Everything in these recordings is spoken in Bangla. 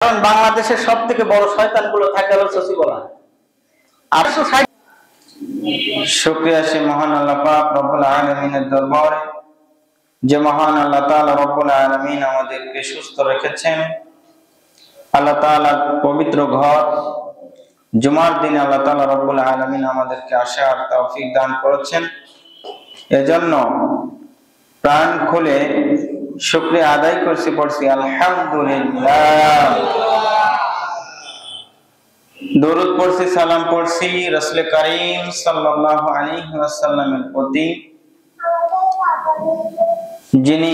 কারণ বাংলাদেশের সব থেকে বড় শয়তানগুলো থাকে হলো সচিবালয়। 860 শুকরিয়া সে মহান আল্লাহ পাক রব্বুল আলামিনের দরবারে, যে মহান আল্লাহ তাআলা রব্বুল আলামিন আমাদেরকে সুস্থ রেখেছেন। আল্লাহ তাআলার পবিত্র ঘর জুমার দিনে আল্লাহ তাআলা রব্বুল আলামিন আমাদেরকে আসার তৌফিক দান করেছেন। এজন্য প্রাণ খুলে শুকরিয়া আদায় পড়ছি আলহামদুলিল্লাহ। দরুদ পড়ছি, সালাম পড়ছি রাসূল করিম সাল্লাল্লাহু আলাইহি ওয়াসাল্লামের প্রতি, যিনি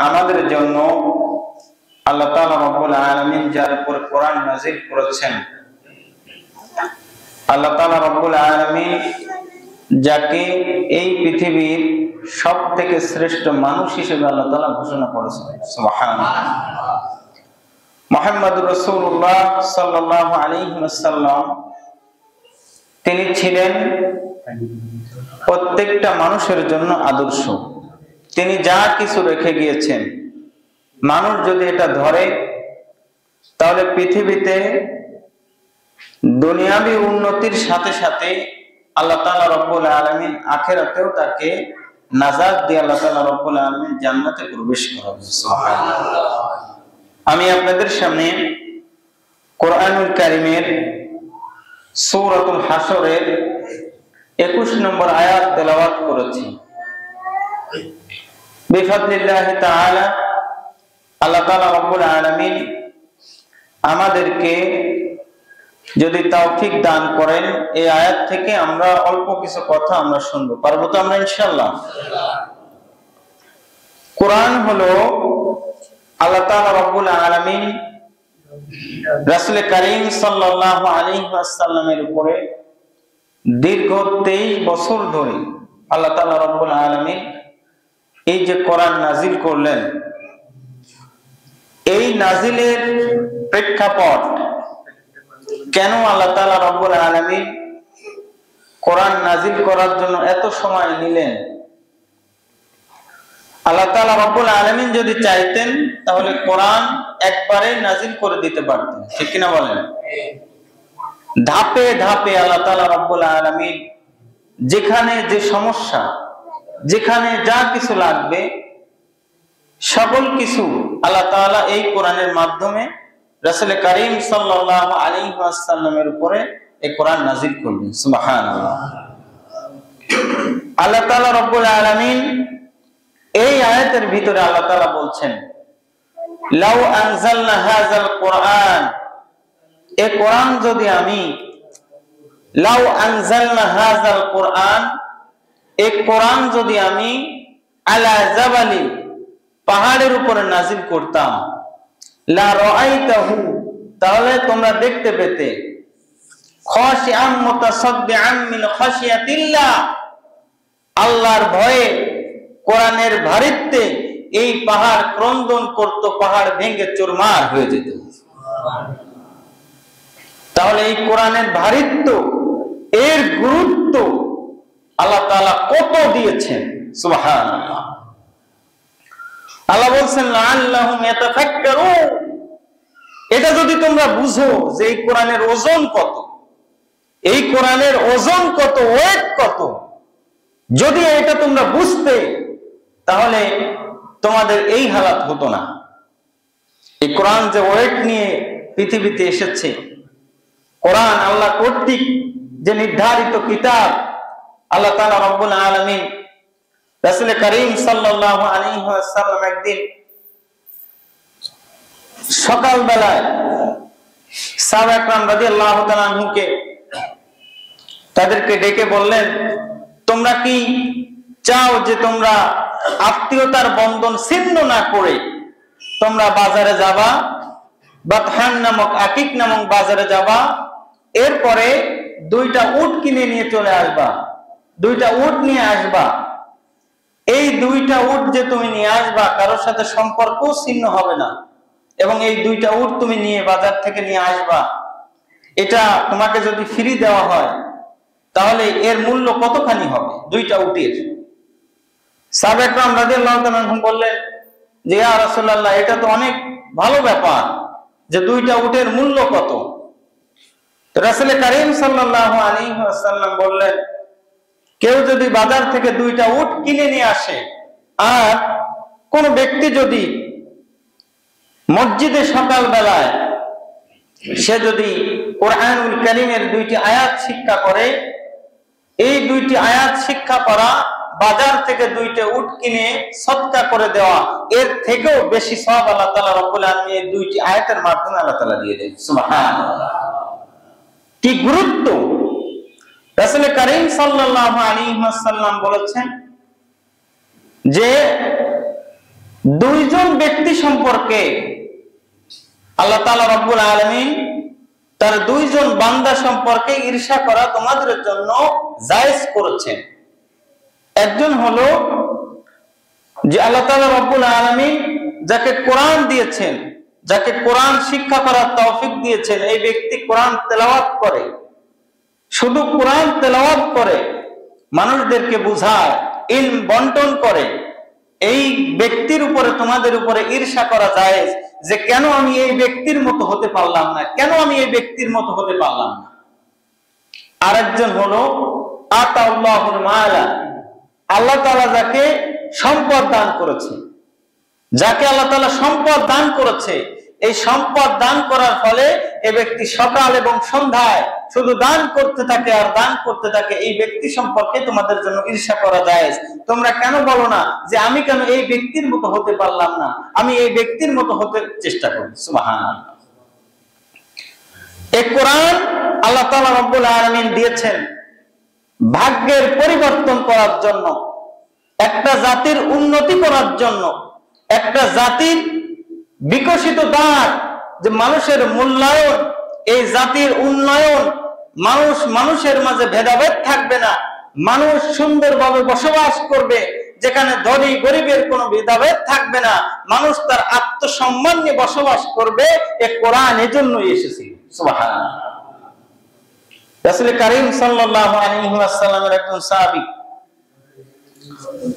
আমাদের জন্য আল্লাহ তাআলা রব্বুল আলামিন যার উপর কোরআন নাযিল করেছেন। আল্লাহ তাআলা রব্বুল আলামিন যাকে এই পৃথিবীর সব থেকে শ্রেষ্ঠ মানুষ হিসেবে আল্লাহ তাআলা ঘোষণা করেছেন। সুবহানাল্লাহ। মুহাম্মদুর রাসূলুল্লাহ সাল্লাল্লাহু আলাইহি ওয়াসাল্লাম তিনি ছিলেন প্রত্যেকটা মানুষের জন্য আদর্শ। তিনি যা কিছু রেখে গিয়েছেন, মানুষ যদি এটা ধরে তাহলে পৃথিবীতে দুনিয়াবি উন্নতির সাথে সাথে আল্লাহ তাআলা রব্বুল আলামিন আখিরাতেও তাকে নাজাত দিয়ে আল্লাহ তাআলা রব্বুল আলামিন জান্নাতে প্রবেশ করাবেন। সুবহানাল্লাহ। আমি আপনাদের সামনে কোরআনুল কারীমের সূরাতুল হাসরের 21 নম্বর আয়াত তেলাওয়াত করেছি। বিফাদলিল্লাহি তাআলা আল্লাহ তাআলা রব্বুল আলামিন আমাদেরকে যদি তৌফিক দান করেন, এই আয়াত থেকে আমরা অল্প কিছু কথা আমরা শুনবো। পারবো তো আমরা ইনশাআল্লাহ? কোরআন হলো আল্লাহ তাআলা রব্বুল আলামিন রাসূল করিম সাল্লাল্লাহু আলাইহি ওয়াসাল্লামের উপরে দীর্ঘ 23 বছর ধরে আল্লাহ তাআলা রব্বুল আলামিন এই যে কোরআন নাযিল করলেন, এই নাযিলের প্রেক্ষাপট কেন আল্লাহ তাআলা রব্বুল আলামিন কোরআন নাযিল করার জন্য এত সময় নিলেন। আল্লাহ তাআলা রব্বুল আলামিন যদি চাইতেন তাহলে কোরআন একবারে নাযিল করে দিতে পারতেন, ঠিক কিনা বলেন? ধাপে ধাপে আল্লাহ তাআলা রব্বুল আলামিন যেখানে যে সমস্যা, যেখানে যা কিছু লাগবে সকল কিছু আল্লাহ তাআলা এই কোরআনের মাধ্যমে রাসূল করিম সাল্লাল্লাহু আলাইহি ওয়াসাল্লামের উপরে এই কোরআন নাযিল করলেন। সুবহানাল্লাহ। আল্লাহ তাআলা রব্বুল আলামিন এই আয়াতের ভিতরে আল্লাহ তাআলা বলছেন, লাউ আনজালনা হাযাল কোরআন, এই কোরআন যদি আমি লাউ আনজালনা হাযাল কোরআন, এই কোরআন যদি আমি আলা জাবালি, পাহাড়ের উপরে নাযিল করতাম, লা রাআইতাহু, তাহলে তোমরা দেখতে পেতে, খাশিআম মুতাসাদ্দিআন মিন খাশিয়াতিল্লাহ, আল্লাহর ভয়ে কোরআনের ভারিত্বে এই পাহাড় ক্রন্দন করত, পাহাড় ভেঙে চুরমার হয়ে যেত। তাহলে এই কোরআনের ভারিত্ব, এর গুরুত্ব আল্লাহ তাআলা কত দিয়েছেন। সুবহানাল্লাহ। আল্লাহ বলছেন লাআল্লাহুম ইয়াতাফাক্কারুন, এটা যদি তোমরা বুঝো যে এই কোরআনের ওজন কত, এই কোরআনের ওজন কত, ওয়েট কত, যদি এটা তোমরা বুঝতে তাহলে তোমাদের এই হালাত হতো না। এই কোরআন যে ওয়েট নিয়ে পৃথিবীতে এসেছে, কোরআন আল্লাহ কর্তৃক যে নির্ধারিত কিতাব, আল্লাহ তাআলা রব্বুল আলামিন রাসূল করিম সাল্লাল্লাহু আলাইহি ওয়াসাল্লাম একদিন সকাল বেলায় সাহাবা একরাম রাদিয়াল্লাহু তাআলা আনহুকে তাদেরকে ডেকে বললেন, তোমরা কি চাও যে তোমরা আত্মীয়তার বন্ধন ছিন্ন না করে তোমরা বাজারে যাবা, বাতহান নামক আকিক নামক বাজারে যাবা, এরপরে 2টা উট কিনে নিয়ে চলে আসবা, 2টা উট নিয়ে আসবা, এই 2টা উট যে তুমি নিয়ে আসবা কারোর সাথে সম্পর্ক ছিন্ন হবে না, এবং এই 2টা উট তুমি নিয়ে বাজার থেকে নিয়ে আসবা, এটা তোমাকে যদি ফ্রি দেওয়া হয় তাহলে এর মূল্য কতখানি হবে 2টা উটের? সাহাবা একরাম রাদিয়াল্লাহু তাআলা আনহুম বললেন যে ইয়া রাসূলুল্লাহ, এটা তো অনেক ভালো ব্যাপার যে দুইটা উটের মূল্য কত। রাসূল কারীম সাল্লাল্লাহু আলাইহি ওয়াসাল্লাম বললেন, কেউ যদি বাজার থেকে দুইটা উট কিনে নিয়ে আসে, আর কোন ব্যক্তি যদি মসজিদে সকাল বেলায় সে যদি কোরআনুল কারীমের দুইটি আয়াত শিক্ষা করে, এই দুইটি আয়াত শিক্ষা করা, বাজার থেকে দুইটা উট কিনে সদকা করে দেওয়া, এর থেকেও বেশি সওয়াব আল্লাহ তাআলা রব্বুল আলামিন এই দুইটি আয়াতের মাধ্যমে আল্লাহ তাআলা দিয়ে দেন। সুবহানাল্লাহ, কি গুরুত্ব! রাসূল কারীম সাল্লাল্লাহু আলাইহি ওয়াসাল্লাম বলেছেন যে দুইজন ব্যক্তি সম্পর্কে আল্লাহ তাআলা রব্বুল আলামিন তার দুইজন বান্দা সম্পর্কে ঈর্ষা করা তোমাদের জন্য জায়েজ করেছেন। একজন হলো যে আল্লাহ তাআলা রব্বুল আলামিন যাকে কোরআন দিয়েছেন, যাকে কোরআন শিক্ষা করার তৌফিক দিয়েছেন, এই ব্যক্তি কোরআন তেলাওয়াত করে, শুধু কোরআন তেলাওয়াত করে, মানুষদেরকে বুঝায়, ইলম বন্টন করে, এই ব্যক্তির উপরে তোমাদের উপরে ঈর্ষা করা জায়েজ যে কেন আমি এই ব্যক্তির মতো হতে পারলাম না, কেন আমি এই ব্যক্তির মতো হতে পারলাম না। আরেকজন হলো আতাউল্লাহুল মালা, আল্লাহ তাআলা যাকে সম্পদ দান করেছে, যাকে আল্লাহ তাআলা সম্পদ দান করেছে, এই সম্পদ দান করার ফলে এই ব্যক্তি সকাল এবং সন্ধ্যায় শুধু দান করতে থাকে আর দান করতে থাকে, এই ব্যক্তি সম্পর্কে তোমাদের জন্য ঈর্ষা করা জায়েজ। তোমরা কেন বলো না যে আমি কেন এই ব্যক্তির মতো হতে পারলাম না, আমি এই ব্যক্তির মতো হতে চেষ্টা করি। সুবহানাল্লাহ। এই কোরআন আল্লাহ তাআলা রব্বুল আলামিন দিয়েছেন ভাগ্যের পরিবর্তন করার জন্য, একটা জাতির উন্নতি করার জন্য, একটা জাতির বিকশিত দ্বার, যে মানুষের মূল্যায়ন, এই জাতির উন্নয়ন, মানুষের মাঝে ভেদাভেদ থাকবে না, মানুষ সুন্দরভাবে বসবাস করবে, যেখানে ধনী গরিবের কোনো ভেদাভেদ থাকবে না, মানুষ তার আত্মসম্মান নিয়ে বসবাস করবে। এই কোরআন এজন্যই এসেছে। সুবহানাল্লাহ। রাসূল কারীম সাল্লাল্লাহু আলাইহি ওয়াসাল্লামের একজন সাহাবী,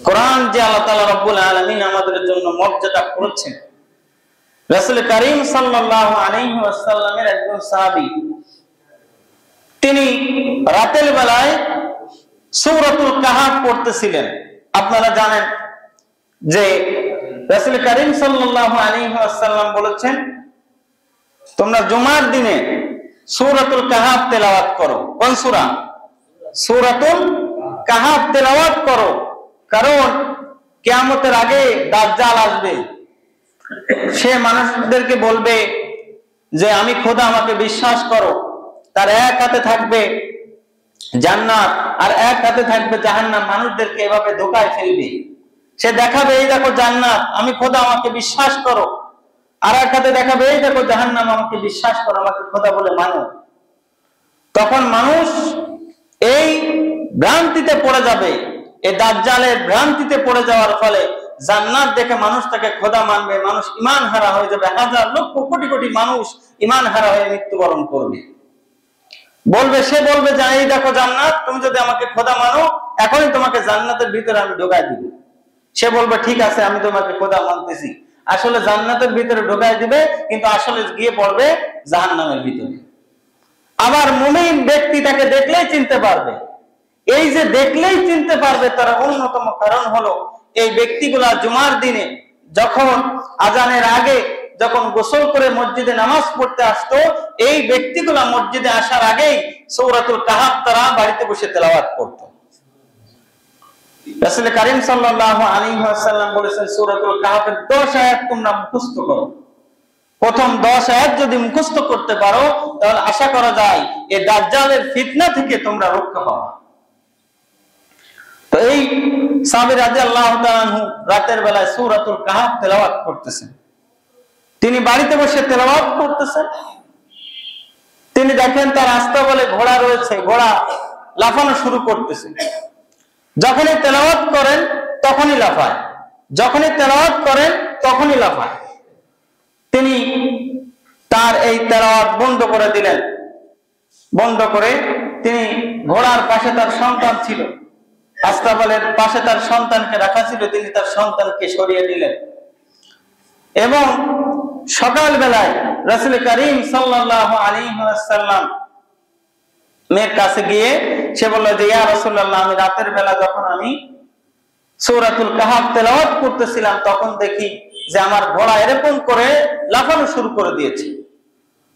কোরআন যে আল্লাহ তাআলা রব্বুল আলামিন আমাদের জন্য মর্যাদা করেছেন, রাসূল কারীম সাল্লাল্লাহু আলাইহি ওয়াসাল্লামের একজন সাহাবী, তিনি রাতের বেলায় সূরাতুল কাহফ পড়তেছিলেন। আপনারা জানেন যে রাসূল কারীম সাল্লাল্লাহু আলাইহি ওয়াসাল্লাম বলেছেন, তোমরা জুমার দিনে সূরাতুল কাহফ তেলাওয়াত করো। কোন সূরা? সূরাতুল কাহফ তেলাওয়াত করো, কারণ কিয়ামতের আগে দাজ্জাল আসবে, সে মানুষদেরকে বলবে যে আমি খোদা, আমাকে বিশ্বাস করো। তার এক হাতে থাকবে জান্নাত আর এক হাতে থাকবে জাহান্নাম, মানুষদেরকে এভাবে ধোঁকায় ফেলবে। সে দেখাবে এই দেখো জান্নাত, আমি খোদা, আমাকে বিশ্বাস করো, আর এক হাতে দেখাবে এই দেখো জাহান্নাম, আমাকে বিশ্বাস করো, আমাকে খোদা বলে মানো। তখন মানুষ এই ভ্রান্তিতে পড়ে যাবে, এই দাজ্জালের ভ্রান্তিতে পড়ে যাওয়ার ফলে জান্নাত দেখে মানুষ তাকে খোদা মানবে, মানুষ ঈমান হারা হয়ে যাবে, হাজার লক্ষ কোটি কোটি মানুষ ঈমান হারা হয়ে মৃত্যুবরণ করবে। সে বলবে যে এই দেখো জান্নাত, তুমি যদি আমাকে খোদা মানো, এখনই তোমাকে জান্নাতের ভিতরে আমি ঢোকায় দিব। সে বলবে ঠিক আছে, আমি তোমাকে খোদা মানতেছি। আসলে জান্নাতের ভিতরে ঢোকায় দিবে, কিন্তু আসলে গিয়ে পড়বে জাহান্নামের ভিতরে। আবার মুমিন ব্যক্তি তাকে দেখলেই চিনতে পারবে। এই যে দেখলেই চিনতে পারবে, তার অন্যতম কারণ হলো এই ব্যক্তিগুলা জুমার দিনে যখন আজানের আগে যখন গোসল করে মসজিদে নামাজ পড়তে আসতো, এই ব্যক্তিগুলা মসজিদে আসার আগেই সূরাতুল কাহফ তারা বাড়িতে বসে তেলাওয়াত করত। রাসূল কারীম সাল্লাল্লাহু আলাইহি ওয়াসাল্লাম বলেছেন, সূরাতুল কাহফের 10 আয়াত তোমরা মুখস্থ করো। প্রথম 10 আয়াত যদি মুখস্থ করতে পারো, তাহলে আশা করা যায় এই দাজ্জালের ফিতনা থেকে তোমরা রক্ষা পাবে। তো এই সাহাবী রাদিয়াল্লাহু তাআলা আনহু রাতের বেলায় সূরাতুল কাহফ তেলাওয়াত করতেছেন। তিনি বাড়িতে বসে তেলাওয়াত করতেছেন, তিনি দেখেন তার আস্তাবলে ঘোড়া রয়েছে, ঘোড়া লাফানো শুরু করতেছে। যখনই তেলাওয়াত করেন তখনই লাফায়, যখনই তেলাওয়াত করেন তখনই লাফায়। তিনি তার এই তেলাওয়াত বন্ধ করে দিলেন। বন্ধ করে তিনি ঘোড়ার পাশে তার সন্তান ছিল, আস্তাবলের পাশে তার সন্তানকে রাখা ছিল, তিনি তার সন্তানকে সরিয়ে দিলেন এবং সকাল বেলায় রাসূল করিম সাল্লাল্লাহু আলাইহি ওয়াসাল্লাম মেয়ের কাছে গিয়ে সে বলল যে ইয়া রাসূলুল্লাহ, আমি রাতের বেলা যখন আমি সূরাতুল কাহফ তেলাওয়াত করতেছিলাম তখন দেখি যে আমার ঘোড়া এরকম করে লাফানো শুরু করে দিয়েছে।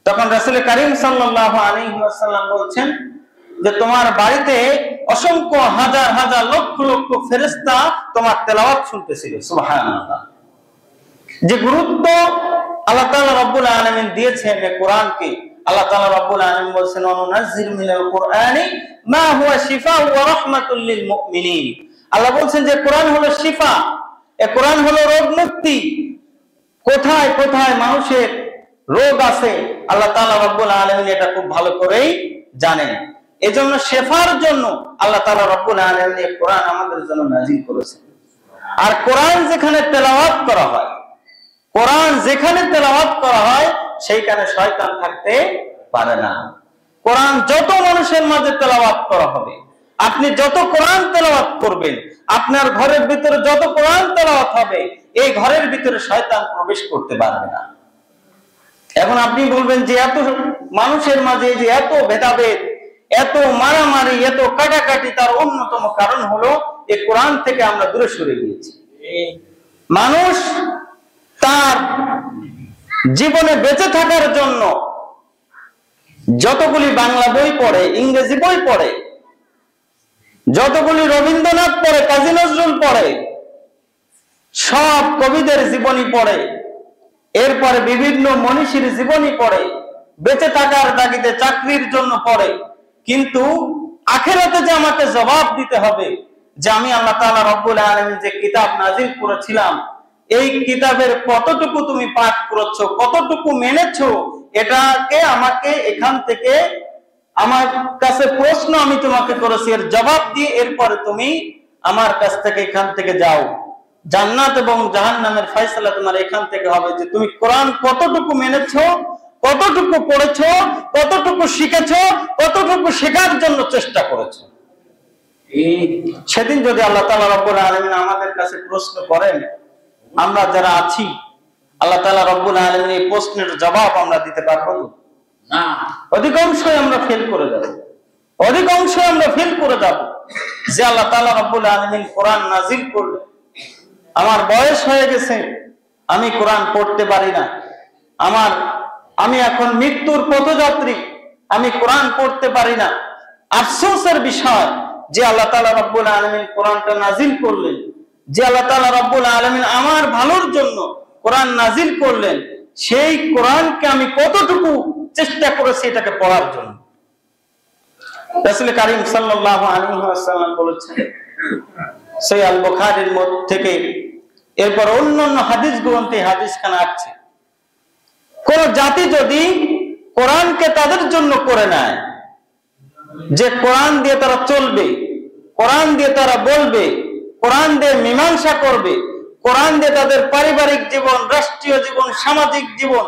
তখন রাসূল করিম সাল্লাল্লাহু আলাইহি ওয়াসাল্লাম বলছেন যে তোমার বাড়িতে অসংখ্য হাজার হাজার লক্ষ লক্ষ ফেরেশতা তোমার তেলাওয়াত শুনতেছিল। সুবহানাল্লাহ। যে গুরুত্ব আল্লাহ তাআলা রব্বুল আলামিন দিয়েছেন এই কোরআনকে, আল্লাহ তাআলা রব্বুল আলামিন বলেছেন অনুনাজ্জিলু মিনাল কুরআনি মা হুয়া শিফাউ ওয়া রাহমাতুল লিল মুমিনিন। আল্লাহ বলেন যে কোরআন হলো শিফা, এই কোরআন হলো রোগ মুক্তি। কোথায় কোথায় মানুষের রোগ আছে আল্লাহ তাআলা রব্বুল আলামিন এটা খুব ভালো করেই জানেন। এজন্য শেফার জন্য আল্লাহ তাআলা রব্বুল আলামিন এই কোরআন আমাদের জন্য নাযিল করেছেন। আর কোরআন যেখানে তেলাওয়াত করা হয়, কোরআন যেখানে তেলাওয়াত করা হয় সেইখানে শয়তান থাকতে পারে না। কোরআন যত মানুষের মাঝে তেলাওয়াত করা হবে, আপনি যত কোরআন তেলাওয়াত করবেন, আপনার ঘরের ভিতরে যত কোরআন তেলাওয়াত হবে, এই ঘরের ভিতরে শয়তান প্রবেশ করতে পারবে না। এখন আপনি বলবেন যে এত মানুষের মাঝে যে এত ভেদাভেদ, এত মারামারি, এত কাটাকাটি, তার অন্যতম কারণ হলো এই কোরআন থেকে আমরা দূরে সরে গিয়েছি। মানুষ তার জীবনে বেঁচে থাকার জন্য যতগুলি বাংলা বই পড়ে, ইংরেজি বই পড়ে, যতগুলি রবীন্দ্রনাথ পড়ে, কাজী নজরুল পড়ে, সব কবিদের জীবনী পড়ে, এরপরে বিভিন্ন মনীষীর জীবনী পড়ে, বেঁচে থাকার তাগিদে চাকরির জন্য পড়ে, কিন্তু আখিরাতে যে আমাকে জবাব দিতে হবে যে আমি আল্লাহ তাআলা রব্বুল আলামিন যে কিতাব নাযিল করেছিলাম এই কিতাবের কতটুকু তুমি পাঠ করেছো, কতটুকু মেনেছো, এটাকে আমাকে এখান থেকে আমার কাছে প্রশ্ন আমি তোমাকে করেছি, এর জবাব দিয়ে এরপরে তুমি আমার কাছ থেকে এখান থেকে যাও। জান্নাত এবং জাহান্নামের ফয়সালা তোমার এখান থেকে হবে যে তুমি কোরআন কতটুকু মেনেছো, কতটুকু পড়েছো, কতটুকু শিখেছো, কতটুকু শেখার জন্য চেষ্টা করেছো। সেদিন যদি আল্লাহ তাআলা রব্বুল আলামিন আমাদের কাছে প্রশ্ন করেন, আমরা যারা আছি আল্লাহ তাআলা রব্বুল আলামিন এই প্রশ্নের জবাব আমরা দিতে পারবো না। অধিকাংশই আমরা ফেল করে যাব, অধিকাংশই আমরা ফেল করে যাব যে আল্লাহ তাআলা রব্বুল আলামিন কোরআন নাযিল করলেন, আমার বয়স হয়ে গেছে, আমি কোরআন পড়তে পারি না, আমি এখন মৃত্যুর পথযাত্রী, আমি কোরআন পড়তে পারি না। আফসোসের বিষয় যে আল্লাহ তাআলা রব্বুল আলামিন কোরআনটা নাযিল করলেন, যে আল্লাহ তাআলা রব্বুল আলামিন আমার ভালোর জন্য কোরআন নাযিল করলেন, সেই কোরআনকে আমি কতটুকু চেষ্টা করেছি এটাকে পড়ার জন্য। রাসূল কারীম সাল্লাল্লাহু আলাইহি ওয়াসাল্লাম বলেছেন সহিহ আল বুখারীর মধ্যে থেকে, এরপর অন্যান্য হাদিস গ্রন্থে হাদিসখানা আছে, কোন জাতি যদি কোরআনকে তাদের জন্য করে নেয় যে কোরআন দিয়ে তারা চলবে, কোরআন দিয়ে তারা বলবে, কোরআন দিয়ে মীমাংসা করবে, কোরআন দিয়ে তাদের পারিবারিক জীবন, রাষ্ট্রীয় জীবন, সামাজিক জীবন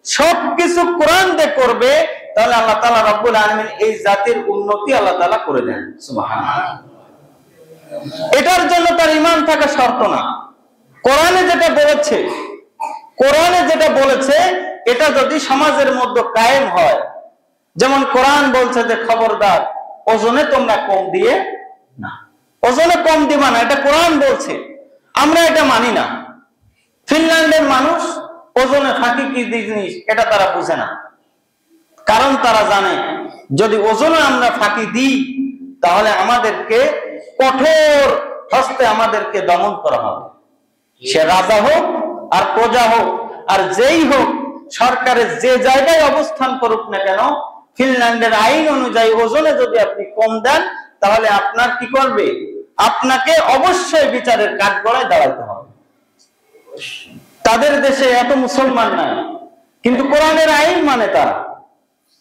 সবকিছু কোরআন দিয়ে করবে, তাহলে আল্লাহ তাআলা রব্বুল আলামিন এই জাতির উন্নতি আল্লাহ তাআলা করে দেন। সুবহানাল্লাহ। এটার জন্য তার ঈমান থাকা শর্ত না। কোরআনে যেটা বলেছে, কোরআনে যেটা বলেছে এটা যদি সমাজের মধ্যে কায়েম হয়, যেমন কোরআন বলছে যে খবরদার ওজনে তোমরা কম দিয়ে না, ওজনে কম দিবা না, এটা কোরআন বলছে, আমরা এটা মানি না। ফিনল্যান্ডের মানুষ ওজনে ফাঁকি কি জিনিস এটা তারা বুঝে না, কারণ তারা জানে যদি ওজনে আমরা ফাঁকি দিই তাহলে আমাদেরকে কঠোর হস্তে আমাদেরকে দমন করা হবে। সে রাজা হোক আর প্রজা হোক আর যেই হোক, সরকারের যে জায়গায় অবস্থান করুক না কেন, ফিনল্যান্ডের আইন অনুযায়ী ওজনে যদি আপনি কম দেন তাহলে আপনার কি করবে, আপনাকে অবশ্যই বিচারের কাঠগড়ায় দাঁড়াতে হবে। তাদের দেশে এত মুসলমান নাই, কিন্তু কোরআনের আইন মানে তারা,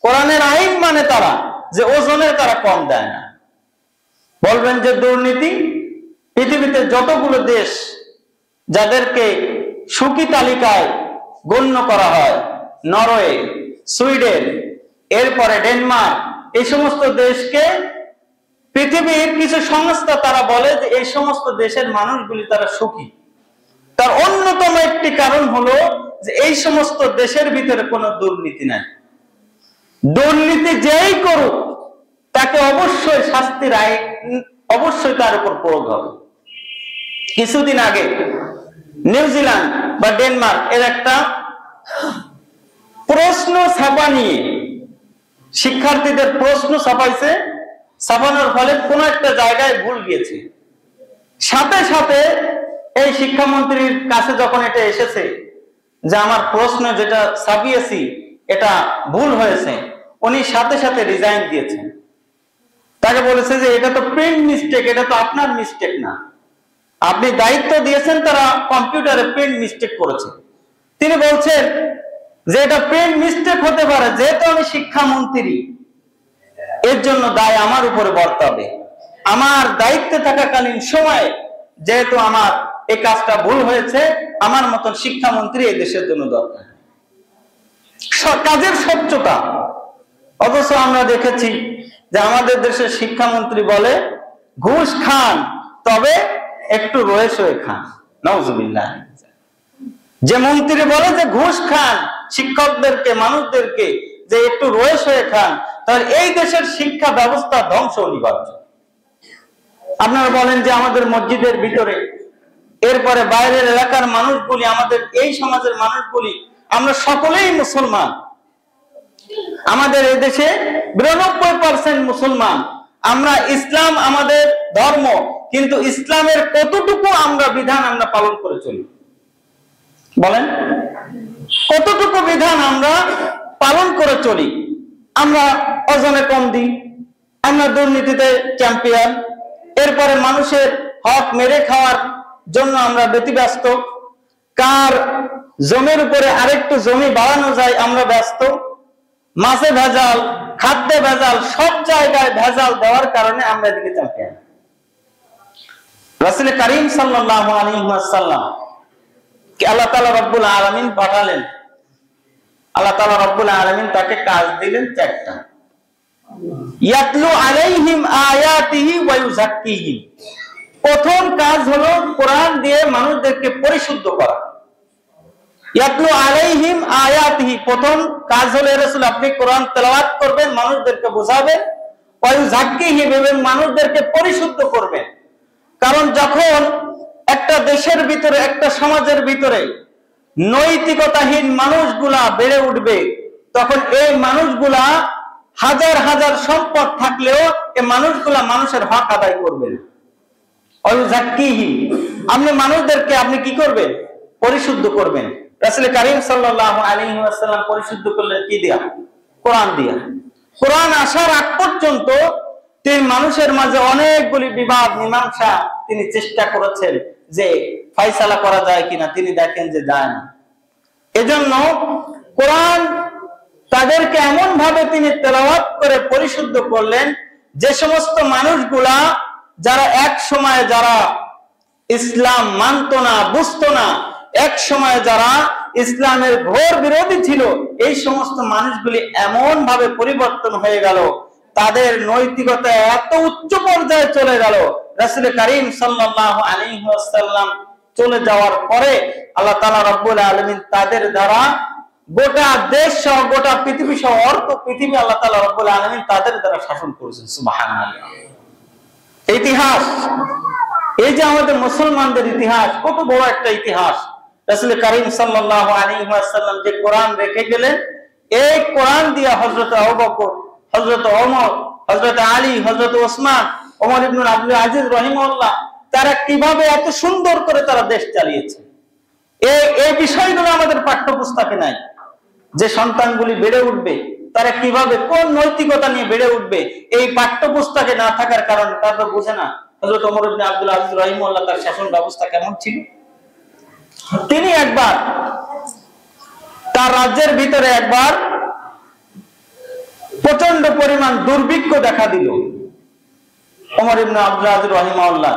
কোরআনের আইন মানে তারা যে ওজনে তারা কম দেয় না। বলবেন যে দুর্নীতি, পৃথিবীতে যতগুলো দেশ যাদেরকে সুখী তালিকায় গণ্য করা হয়, নরওয়ে, সুইডেন, এরপরে ডেনমার্ক, এই সমস্ত দেশকে পৃথিবীর কিছু সংস্থা তারা বলে যে এই সমস্ত দেশের মানুষগুলি তারা সুখী। তার অন্যতম একটি কারণ হলো যে এই সমস্ত দেশের ভিতরে কোনো দুর্নীতি নাই। দুর্নীতি যেই করুক তাকে অবশ্যই শাস্তির আইন অবশ্যই তার উপর প্রয়োগ হবে। কিছুদিন আগে নিউজিল্যান্ড বা ডেনমার্ক এর একটা প্রশ্ন ছাপা নিয়ে শিক্ষার্থীদের প্রশ্ন ছাপাইছে, ছাপানোর ফলে কোন একটা জায়গায় ভুল গিয়েছে, সাথে সাথে এই শিক্ষামন্ত্রীর কাছে যখন এটা এসেছে যে আমার প্রশ্ন যেটা ছাপিয়েছি এটা ভুল হয়েছে, উনি সাথে সাথে রিজাইন দিয়েছেন। তাকে বলেছে যে এটা তো প্রিন্ট মিস্টেক, এটা তো আপনার মিস্টেক না, আপনি দায়িত্ব দিয়েছেন তারা কম্পিউটারে প্রিন্ট মিস্টেক করেছে। তিনি বলছেন যে এটা প্রিন্ট মিস্টেক হতে পারে, যেহেতু আমি শিক্ষামন্ত্রী এর জন্য দায় আমার উপরে বর্তাবে। আমার দায়িত্বে থাকাকালীন সময়ে যেহেতু আমার এই কাজটা ভুল হয়েছে, আমার মতন শিক্ষামন্ত্রী এই দেশের জন্য দরকার। কাজের স্বচ্ছতা। অথচ আমরা দেখেছি যে আমাদের দেশের শিক্ষামন্ত্রী বলে ঘুষ খান তবে একটু রয়ে সয়ে খান, নাউজুবিল্লাহ। যে মন্ত্রী বলে যে ঘুষ খান শিক্ষকদেরকে, মানুষদেরকে, যে একটু রয়ে সয়ে খান, তাহলে এই দেশের শিক্ষা ব্যবস্থা ধ্বংস অনিবার্য। আপনারা বলেন যে আমাদের মসজিদের ভিতরে, এরপরে বাইরের এলাকার মানুষগুলি, আমাদের এই সমাজের মানুষগুলি, আমরা সকলেই মুসলমান। আমাদের এই দেশে 92% মুসলমান। আমরা ইসলাম আমাদের ধর্ম, কিন্তু ইসলামের কতটুকু আমরা বিধান আমরা পালন করে চলি? বলেন, কতটুকু বিধান আমরা পালন করে চলি? আমরা ওজনে কম দিই, আমরা দুর্নীতিতে চ্যাম্পিয়ন, এরপরে মানুষের হক মেরে খাওয়ার জন্য আমরা ব্যতিব্যস্ত, কার জমির উপরে আরেকটু জমি বাড়ানো যায় আমরা ব্যস্ত, মাছে ভেজাল, খাদ্যে ভেজাল, সব জায়গায় ভেজাল দেওয়ার কারণে আমরা এদিকে চ্যাম্পিয়ন। রাসূল কারীম সাল্লাল্লাহু আলাইহি ওয়াসাল্লাম কে আল্লাহ তাআলা রব্বুল আলামিন পাঠালেন। আল্লাহ তাআলা রব্বুল আলামিন তাকে কাজ দিলেন চারটা। ইয়াতলু আলাইহিম আয়াতিহি ওয়া ইউযাক্কিহিম। প্রথম কাজ হলো কোরআন দিয়ে মানুষদেরকে পরিশুদ্ধ করা। ইয়াতলু আলাইহিম আয়াতিহি, প্রথম কাজ হলো রাসূল আপনি কোরআন তেলাওয়াত করবেন, মানুষদেরকে বোঝাবেন, ওয়া ইউযাক্কিহিম, এবং মানুষদেরকে পরিশুদ্ধ করবেন। কারণ যখন একটা দেশের ভিতরে, একটা সমাজের ভিতরে নৈতিকতাহীন মানুষগুলা বেড়ে উঠবে, তখন এই মানুষগুলা হাজার হাজার সম্পদ থাকলেও এই মানুষগুলা মানুষের হক আদায় করবেন। আপনি মানুষদেরকে আপনি কি করবেন? পরিশুদ্ধ করবেন। রাসূল কারীম সাল্লাল্লাহু আলাইহি ওয়াসাল্লাম পরিশুদ্ধ করলেন কি দিয়া? কোরআন দিয়া। কোরআন আসার আগ পর্যন্ত তিনি মানুষের মাঝে অনেকগুলি বিবাদ মীমাংসা তিনি চেষ্টা করেছেন যে ফয়সালা করা যায় কিনা, তিনি দেখেন যে যায় না। এজন্য কোরআন তাদেরকে এমন ভাবে তিনি তেলাওয়াত করে পরিশুদ্ধ করলেন, যে সমস্ত মানুষগুলা যারা এক সময় যারা ইসলাম মানত না, বুঝতো না, এক সময় যারা ইসলামের ঘোর বিরোধী ছিল, এই সমস্ত মানুষগুলি এমন ভাবে পরিবর্তন হয়ে গেল, তাদের নৈতিকতা এত উচ্চ পর্যায়ে চলে গেল। রাসূল কারীম সাল্লাল্লাহু আলাইহি ওয়াসাল্লাম চলে যাওয়ার পরে আল্লাহ তাআলা রব্বুল আলামিন তাদের দ্বারা গোটা দেশ সহ, গোটা পৃথিবী সহ, অর্ধ পৃথিবী আল্লাহ তাআলা রব্বুল আলামিন তাদের দ্বারা শাসন করেছেন। সুবহানাল্লাহ। ইতিহাস, এই যে আমাদের মুসলমানদের ইতিহাস, কত বড় একটা ইতিহাস। রাসূল কারীম সাল্লাল্লাহু আলাইহি ওয়াসাল্লাম যে কোরআন রেখে গেলেন, এই কোরআন দিয়ে হযরত আবু বকর, হযরত ওমর, হযরত আলী, হযরত ওসমান, ওমর ইবনে আব্দুল আজিজ রাহিমাহুল্লাহ, তারা কিভাবে এত সুন্দর করে তারা দেশ চালিয়েছে, এই বিষয়গুলো আমাদের পাঠ্যপুস্তকে নাই। যে সন্তানগুলি বেড়ে উঠবে তারা কিভাবে, কোন নৈতিকতা নিয়ে বেড়ে উঠবে, এই পাঠ্যপুস্তকে না থাকার কারণে তারা বুঝে না হযরত ওমর ইবনে আব্দুল আজিজ রাহিমাহুল্লাহ তার শাসন ব্যবস্থা কেমন ছিল। তিনি একবার তার রাজ্যের ভিতরে একবার প্রচন্ড পরিমাণ দুর্ভিক্ষ দেখা দিল। ওমর ইবনে আব্দুল আজিজ রাহিমাহুল্লাহ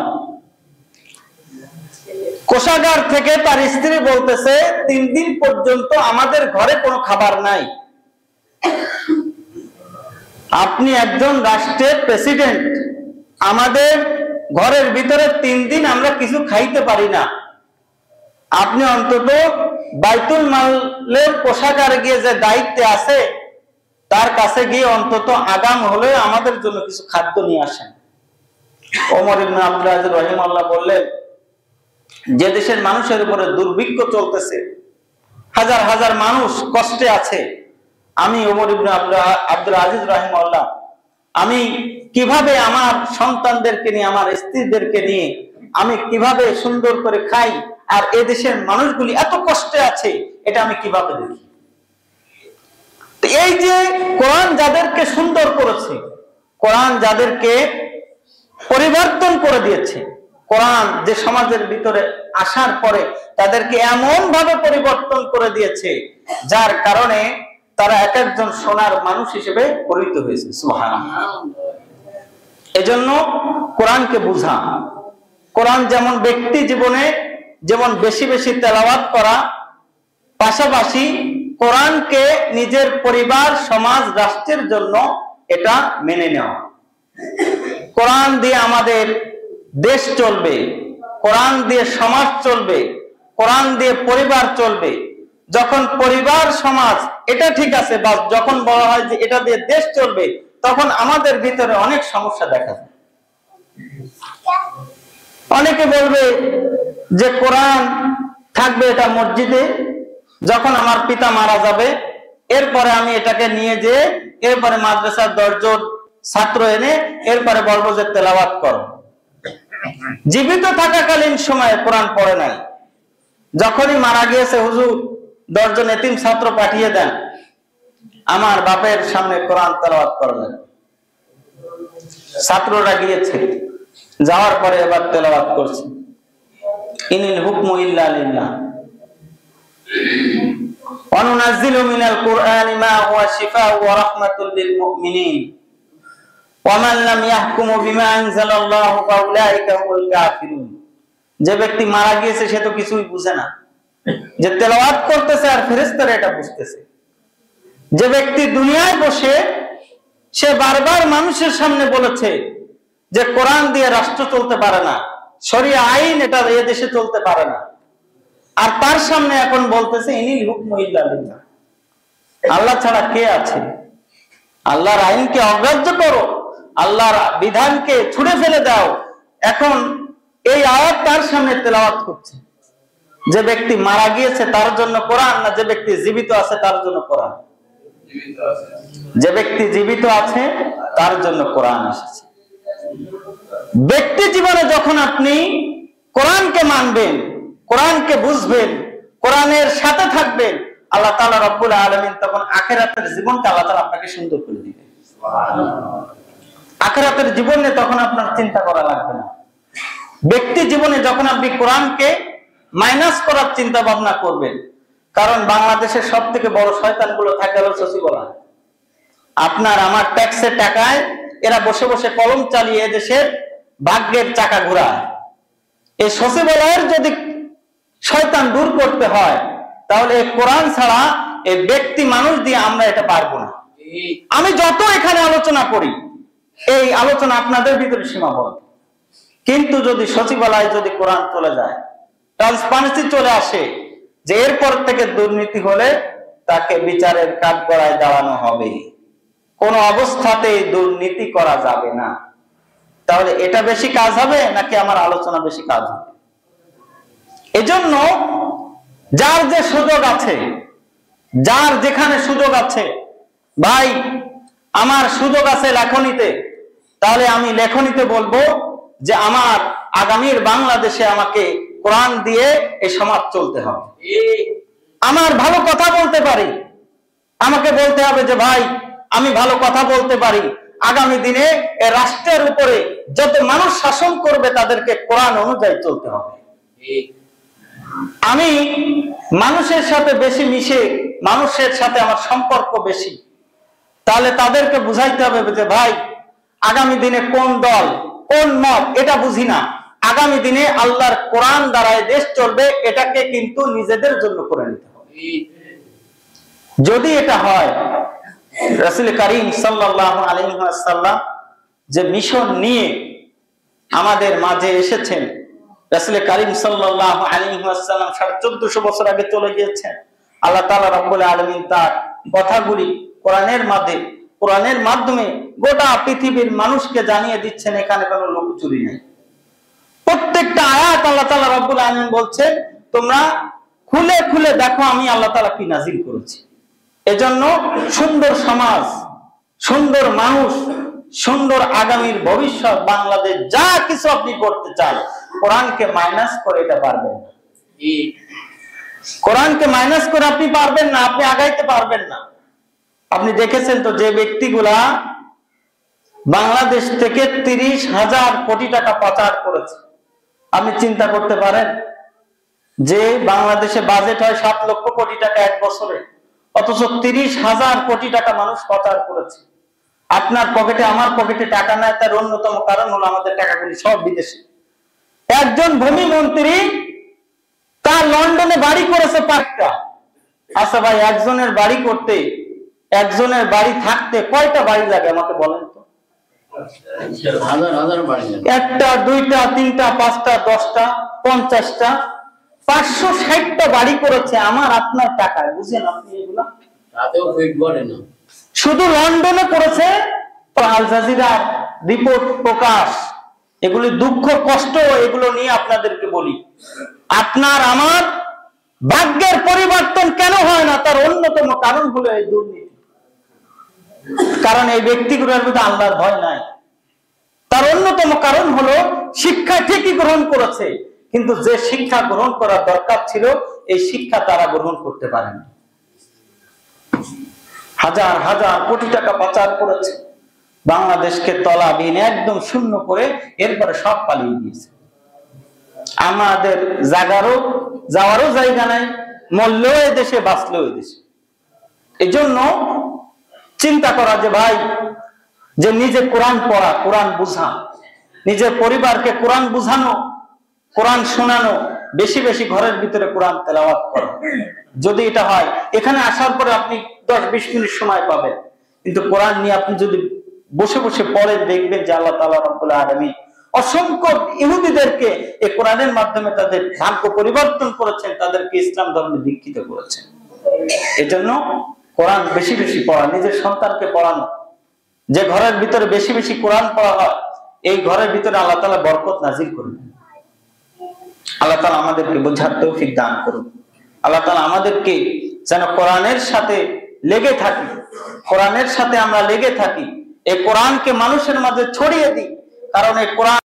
কোষাগার থেকে তার স্ত্রী বলতেছে, 3 দিন পর্যন্ত আমাদের ঘরে কোনো খাবার নাই। আপনি একজন রাষ্ট্রের প্রেসিডেন্ট, আমাদের ঘরের ভিতরে 3 দিন আমরা কিছু খাইতে পারি না, আপনি অন্তত বাইতুল মালের কোষাগারে গিয়ে যে দায়িত্বে আছে তার কাছে গিয়ে অন্তত আগাম হলে আমাদের জন্য কিছু খাদ্য নিয়ে আসেন। ওমর ইবনে আব্দুল আজিজ রাহিমাহুল্লাহ বললেন, যে দেশের মানুষের উপরে দুর্ভিক্ষ চলতেছে, হাজার হাজার মানুষ কষ্টে আছে, আমি ওমর ইবনে আব্দুল আজিজ রাহিমাহুল্লাহ আমি কিভাবে আমার সন্তানদেরকে নিয়ে, আমার স্ত্রীদেরকে নিয়ে আমি কিভাবে সুন্দর করে খাই, আর এ দেশের মানুষগুলি এত কষ্টে আছে, এটা আমি কিভাবে দেখি। এই যে কোরআন যাদেরকে সুন্দর করেছে, কোরআন যাদেরকে পরিবর্তন করে দিয়েছে, কোরআন যে সমাজের ভিতরে আসার পরে তাদেরকে এমন ভাবে পরিবর্তন করে দিয়েছে যার কারণে তারা এক একজন সোনার মানুষ হিসেবে পরিণত হয়েছে। সুবহানাল্লাহ। এজন্য কোরআনকে বুঝা, কোরআন যেমন ব্যক্তি জীবনে যেমন বেশি বেশি তেলাওয়াত করা, পাশাপাশি কোরআনকে নিজের পরিবার, সমাজ, রাষ্ট্রের জন্য এটা মেনে নেওয়া। কোরআন দিয়ে আমাদের দেশ চলবে, কোরআন দিয়ে সমাজ চলবে, কোরআন দিয়ে পরিবার চলবে। যখন পরিবার, সমাজ এটা ঠিক আছে, বা যখন বলা হয় যে এটা দিয়ে দেশ চলবে, তখন আমাদের ভিতরে অনেক সমস্যা দেখা যায়। অনেকে বলবে যে কোরআন থাকবে এটা মসজিদে, যখন আমার পিতা মারা যাবে এরপরে আমি এটাকে নিয়ে যে এরপরে মাদ্রাসার 10 জন ছাত্র এনে এরপরে বলবো যে তেলাওয়াত করো। জীবিত থাকাকালীন সময়ে কোরআন পড়ে নাই, যখনই মারা গিয়েছে হুজুর 10 জন এতিম ছাত্র পাঠিয়ে দেন, আমার বাপের সামনে কোরআন তেলাওয়াত করলেন। ছাত্ররা গিয়েছে, যাওয়ার পরে এবার তেলাওয়াত করছে, ইনিল হুকমু ইল্লা লিল্লাহ ওয়া নুনাজ্জিলু মিনাল কুরআনি মা হুয়া শিফাa'un ওয়া রাহমাতুল লিল মুমিনিন ওয়া মান লাম ইয়াহকুমু বিমা আনজালাল্লাহু ফাউলাইকা হুমুল কাফিরুন। যে ব্যক্তি মারা গিয়েছে সে তো কিছুই বুঝে না, যে তেলাওয়াত করতেছে আর ফেরেশতারা এটা বুঝতেছে। যে ব্যক্তি দুনিয়ায় বসে সে বারবার মানুষের সামনে বলেছে যে কোরআন দিয়ে রাষ্ট্র চলতে পারে না, শরিয়া আইন এটা এই দেশে চলতে পারে না, আর তার সামনে এখন বলতেছে ইনিল হুকমু ইল্লা লিল্লাহ, আল্লাহ ছাড়া কে আছে, আল্লাহর আইনকে অগ্রাহ্য করো, আল্লাহর বিধানকে ছুঁড়ে ফেলে দাও। এখন এই আয়াত তার সামনে তেলাওয়াত করছে। যে ব্যক্তি মারা গিয়েছে তার জন্য কোরআন, না যে ব্যক্তি জীবিত আছে তার জন্য কোরআন? যে ব্যক্তি জীবিত আছে তার জন্য কোরআন এসেছে। ব্যক্তি জীবনে যখন আপনি কোরআনকে মানবেন, কোরআনকে বুঝবেন, কোরআনের সাথে থাকবেন, আল্লাহ তাআলা রব্বুল আলামিন তখন আখিরাতের জীবনটা আল্লাহ তাআলা আপনাকে সুন্দর করে দিবেন। আখিরাতের জীবনে তখন আপনার চিন্তা করা লাগবে না। ব্যক্তি জীবনে যখন আপনি কোরআনকে মাইনাস করার চিন্তা ভাবনা করবেন, কারণ বাংলাদেশের সবথেকে বড় শয়তানগুলো থাকে হলো সচিবালয়। আপনার আমার ট্যাক্সের টাকায় এরা বসে বসে কলম চালিয়ে দেশের ভাগ্যের চাকা ঘোরায়। এই সচিবালয়ের যদি শয়তান দূর করতে হয় তাহলে কোরআন ছাড়া এই ব্যক্তি মানুষ দিয়ে আমরা এটা পারবো না। আমি যত এখানে আলোচনা করি এই আলোচনা আপনাদের ভিতরে সীমাবদ্ধ, কিন্তু যদি সচিবালয় যদি কোরআন চলে যায়, ট্রান্সপারেন্সি চলে আসে যে এরপর থেকে দুর্নীতি হলে তাকে বিচারের কাঠগড়ায় দেওয়ানো হবে, কোন অবস্থাতেই দুর্নীতি করা যাবে না, তাহলে এটা বেশি কাজ হবে নাকি আমার আলোচনা বেশি কাজ হবে? এজন্য যার যে সুযোগ আছে, যার যেখানে সুযোগ আছে, ভাই আমার সুযোগ আছে লেখনীতে, তাহলে আমি লেখনীতে বলবো যে আমার আগামীর বাংলাদেশে আমাকে কোরআন দিয়ে এই সমাজ চলতে হবে। আমার ভালো কথা বলতে পারি, আমাকে বলতে হবে যে ভাই আমি ভালো কথা বলতে পারি, আগামী দিনে এই রাষ্ট্রের উপরে যত মানুষ শাসন করবে তাদেরকে কোরআন অনুযায়ী চলতে হবে। আমি মানুষের সাথে বেশি মিশে, মানুষের সাথে আমার সম্পর্ক বেশি, তাহলে তাদেরকে বুঝাইতে হবে যে ভাই আগামী দিনে কোন দল কোন মত এটা বুঝি না, আগামী দিনে আল্লাহর কোরআন দ্বারা দেশ চলবে, এটাকে কিন্তু নিজেদের জন্য করে নিতে হবে। যদি এটা হয়, রাসূল করিম সাল্লাল্লাহু আলাইহি ওয়াসাল্লাম যে মিশন নিয়ে আমাদের মাঝে এসেছেন, রাসূল কারীম সাল্লাল্লাহু আলাইহি ওয়াসাল্লাম 1450 বছর আগে চলে গিয়েছেন। আল্লাহ তাআলা রব্বুল আলামিন তার কথাগুলি কোরআনের মাধ্যমে গোটা পৃথিবীর মানুষকে জানিয়ে দিচ্ছেন এখানে কোনো লুকোচুরি নেই। প্রত্যেকটা আয়াত আল্লাহ তাআলা রব্বুল আলামিন বলছেন তোমরা খুলে খুলে দেখো আমি আল্লাহ তাআলা কি নাজিল করেছি। এজন্য সুন্দর সমাজ, সুন্দর মানুষ, সুন্দর আগামীর ভবিষ্যৎ বাংলাদেশ যা কিছু আপনি করতে চান কোরআনকে মাইনাস করে এটা পারবেন না। কোরআনকে মাইনাস করে আপনি পারবেন না, আপনি আগাইতে পারবেন না। আপনি দেখেছেন তো যে ব্যক্তিগুলা বাংলাদেশ থেকে 30,000 কোটি টাকা পাচার করেছে, আপনি চিন্তা করতে পারেন যে বাংলাদেশে বাজেট হয় 7 লক্ষ কোটি টাকা এক বছরে, অথচ 30,000 কোটি টাকা মানুষ পাচার করেছে। আপনার পকেটে আমার পকেটে টাকা নাই, তার অন্যতম কারণ হলো আমাদের টাকাগুলি সব বিদেশে। একজন ভূমি মন্ত্রী তার লন্ডনে বাড়ি করেছে 5টা। আচ্ছা ভাই, একজনের বাড়ি করতে, একজনের বাড়ি থাকতে কয়টা বাড়ি লাগে আমাকে বলেন তো? একটা, দুইটা, তিনটা, 5টা, 10টা, 50টা, 560টা বাড়ি করেছে আমার আপনার টাকায়। বুঝেন আপনি এগুলা? শুধু লন্ডনে করেছে। আল জাজিরার রিপোর্ট প্রকাশ, এগুলি দুঃখ কষ্ট, এগুলো নিয়ে আপনাদেরকে বলি। আপনার আমার ভাগ্যের পরিবর্তন কেন হয় না, তার অন্যতম কারণ হলো এই দুর্নীতি। কারণ এই ব্যক্তিগুলোর মধ্যে আল্লাহর ভয় নাই। তার অন্যতম কারণ হলো শিক্ষা ঠিকই গ্রহণ করেছে, কিন্তু যে শিক্ষা গ্রহণ করার দরকার ছিল এই শিক্ষা তারা গ্রহণ করতে পারেনি। হাজার হাজার কোটি টাকা পাচার করেছে, বাংলাদেশকে তলাবিহীন একদম শূন্য করে এরপরে সব পালিয়ে দিয়েছে। আমাদের যাওয়ারও জায়গা নাই, মরলেও এ দেশে, বাঁচলেও এ দেশে। এই জন্য চিন্তা করা যে ভাই, যে নিজে কোরআন পড়া, কোরআন বুঝা, নিজের পরিবারকে কোরআন বুঝানো, কোরআন শোনানো, বেশি বেশি ঘরের ভিতরে কোরআন তেলাওয়াত করা। যদি এটা হয়, এখানে আসার পরে আপনি 10-20 মিনিট সময় পাবেন, কিন্তু কোরআন নিয়ে আপনি যদি বসে বসে পড়ে দেখবেন যে আল্লাহ তাআলা রব্বুল আলামিন অসংখ্য ইহুদিদেরকে এই কোরআনের মাধ্যমে তাদের ভাগ্য পরিবর্তন করেছেন, তাদেরকে ইসলাম ধর্মে দীক্ষিত করেছেন। এজন্য কোরআন বেশি বেশি পড়া, নিজের সন্তানকে পড়ানো। যে ঘরের ভিতরে বেশি বেশি কোরআন পড়া হয় এই ঘরের ভিতরে আল্লাহ তাআলা বরকত নাজিল করবেন। আল্লাহ তাআলা আমাদেরকে বোঝার তৌফিক দান করুন। আল্লাহ তাআলা আমাদেরকে যেন কোরআনের সাথে লেগে থাকি, কোরআনের সাথে আমরা লেগে থাকি, এই কোরআনকে মানুষের মাঝে ছড়িয়ে দিই। কারণ এই কোরআন